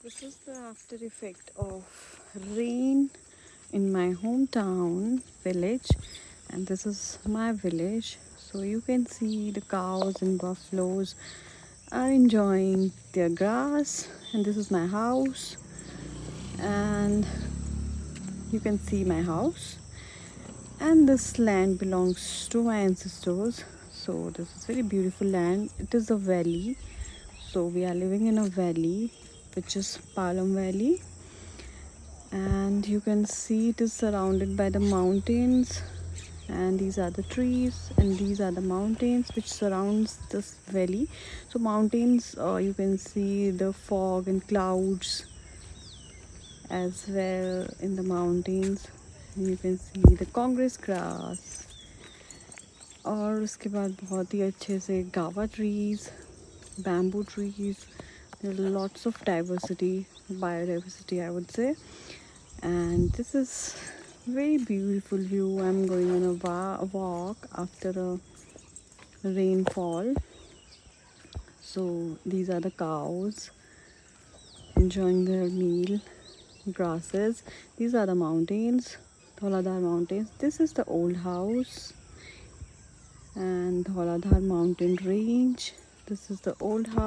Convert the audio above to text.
This is the after effect of rain in my hometown village, and this is my village. So you can see the cows and buffaloes are enjoying their grass, and this is my house, and you can see my house. And this land belongs to my ancestors. So this is very beautiful land. It is a valley. So we are living in a valley, which is Palam Valley, and you can see it is surrounded by the mountains, and these are the trees, and these are the mountains which surrounds this valley. So mountains, you can see the fog and clouds as well in the mountains. You can see the congress grass, और उसके बाद बहुत ही अच्छे से गावा trees, bamboo trees. There are lots of biodiversity I would say, and this is very beautiful view. I'm going on a walk after a rainfall. So these are the cows enjoying their meal, grasses. These are the mountains, Dhauladhar mountains. This is the old house, and Dhauladhar mountain range. This is the old house.